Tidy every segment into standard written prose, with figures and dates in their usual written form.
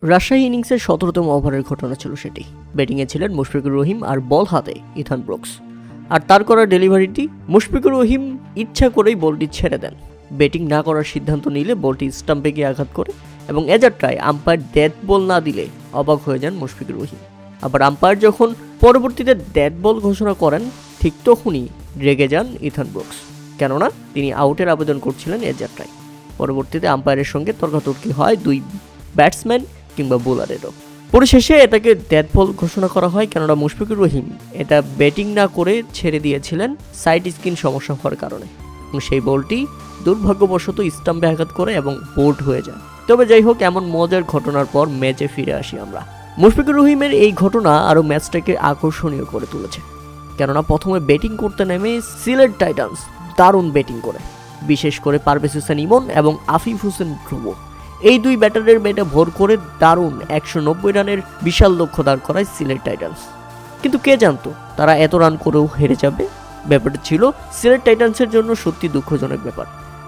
রাজশাহী ইনিংসের ১৭তম ওভারের ঘটনা ছিল সেটি। ব্যাটিংয়ে ছিলেন মুশফিকুর রহিম আর বল হাতে ইথান ব্রুকস। আর তার করা ডেলিভারিটি মুশফিকুর রহিম ইচ্ছা করেই বলটি ছেড়ে দেন। ব্যাটিং না করার সিদ্ধান্ত নিলে বলটি স্টাম্পে গিয়ে আঘাত করে এবং এজারটায় আম্পায়ার ডেথ বল না দিলে অবাক হয়ে যান মুশফিকুর রহিম। আবার আম্পায়ার যখন পরবর্তীতে ডেথ বল ঘোষণা করেন ঠিক তখনই রেগে যান ইথান ব্রুকস, কেননা তিনি আউটের আবেদন করছিলেন এজারটায়। পরবর্তীতে আম্পায়ারের সঙ্গে তর্কাতর্কি হয় দুই ব্যাটসম্যান কিংবা বোলারেরও। পরিশেষে এটাকে ডেথ বল ঘোষণা করা হয়, কেননা মুশফিকুর রহিম এটা ব্যাটিং না করে ছেড়ে দিয়েছিলেন সাইড স্কিন সমস্যা হওয়ার কারণে, এবং সেই বলটি দুর্ভাগ্যবশত স্টাম্পে আঘাত করে এবং বোল্ড হয়ে যায়। তবে যাই হোক, এমন মজার ঘটনার পর ম্যাচে ফিরে আসি আমরা। মুশফিকুর রহিমের এই ঘটনা আরও ম্যাচটাকে আকর্ষণীয় করে তুলেছে, কেননা প্রথমে ব্যাটিং করতে নেমে সিলেট টাইটান্স দারুণ ব্যাটিং করে, বিশেষ করে পারভেজ হোসেন ইমন এবং আফিফ হোসেন ধ্রুব এই দুই ব্যাটারের ব্যাটে ভর করে দারুণ ১৯০ রানের বিশাল লক্ষ্য দাঁড় করায় সিলেট টাইটান্স। কিন্তু কে জানতো তারা এত রান করেও হেরে যাবে। ব্যাপারটা ছিল সিলেট টাইটান্সের জন্য সত্যি দুঃখজনক ব্যাপার,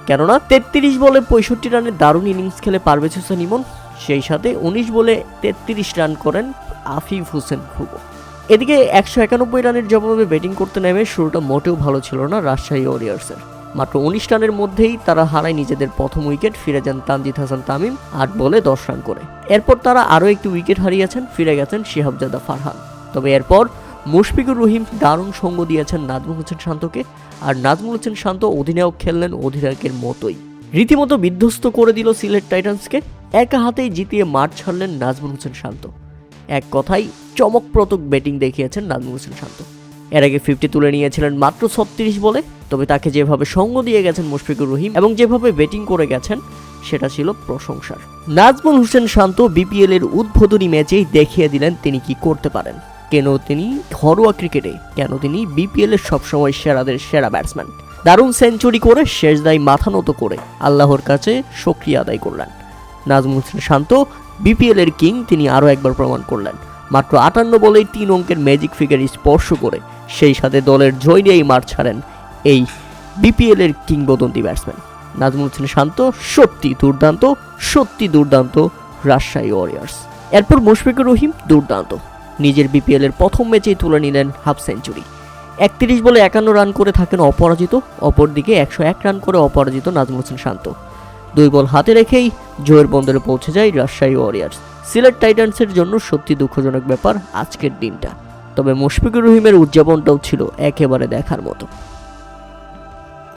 কেননা ৩৩ বলে ৬৫ রানের দারুণ ইনিংস খেলে পারভেজ হোসেন ইমন, সেই সাথে ১৯ বলে ৩৩ রান করেন আফিফ হোসেন ধ্রুব। এদিকে ১৯১ রানের জবাবে ব্যাটিং করতে নেমে শুরুটা মোটেও ভালো ছিল না রাজশাহী ওয়ারিয়র্সের। মাত্র ১৯ রানের মধ্যেই তারা হারায় নিজেদের প্রথম উইকেট, ফিরে যান তানজিদ হাসান তামিম ৮ বলে ১০ রান করে। এরপর তারা আরও একটি উইকেট হারিয়েছেন, ফিরে গেছেন শিহাবজাদা ফারহান। তবে এরপর মুশফিকুর রহিম দারুণ সঙ্গ দিয়েছেন নাজমুল হোসেন শান্তকে, আর নাজমুল হোসেন শান্ত অধিনায়ক খেললেন অধিনায়কের মতোই, রীতিমতো বিধ্বস্ত করে দিল সিলেট টাইটান্সকে। একা হাতেই জিতিয়ে মাঠ ছাড়লেন নাজমুল হোসেন শান্ত। এক কথায় চমকপ্রদ ব্যাটিং দেখিয়েছেন নাজমুল হোসেন শান্ত। এর আগে 50 তুলে নিয়েছিলেন মাত্র ৩৬ বলে, তবে তাকে যেভাবে সঙ্গ দিয়ে গেছেন মুশফিকুর রহিম এবং যেভাবে ব্যাটিং করে গেছেন সেটা ছিল প্রশংসার। নাজমুল হোসেন শান্ত বিপিএল এর উদ্বোধনী ম্যাচেই দেখিয়ে দিলেন তিনি কি করতে পারেন, কেন তিনি ঘরোয়া ক্রিকেটে, কেন তিনি বিপিএল এর সবসময় সেরাদের সেরা ব্যাটসম্যান। দারুণ সেঞ্চুরি করে শেষদায় মাথা নত করে আল্লাহর কাছে শুকরিয়া আদায় করলেন। নাজমুল হোসেন শান্ত বিপিএল এর কিং, তিনি আরও একবার প্রমাণ করলেন। মাত্র ৫৮ বলেই ৩ অঙ্কের ম্যাজিক ফিগার স্পর্শ করে সেই সাথে দলের জয় নিয়েই মাঠ ছাড়েন এই বিপিএল এর কিংবদন্তি ব্যাটসম্যান নাজমুল হোসেন শান্ত। সত্যি দুর্দান্ত রাজশাহী ওয়ারিয়র্স। এরপর মুশফিকুর রহিম দুর্দান্ত, নিজের বিপিএল এর প্রথম ম্যাচেই তুলে নিলেন হাফ সেঞ্চুরি। ৩১ বলে ৫১ রান করে থাকেন অপরাজিত, অপরদিকে ১০১ রান করে অপরাজিত নাজমুল হোসেন শান্ত। ২ বল হাতে রেখেই জয়ের বন্দরে পৌঁছে যায় রাজশাহী ওয়ারিয়র্স। সিলেট টাইটান্সের জন্য সত্যি দুঃখজনক ব্যাপার আজকের দিনটা, তবে মুশফিকুর রহিমের উদযাপনটাও ছিল একেবারে দেখার মতো।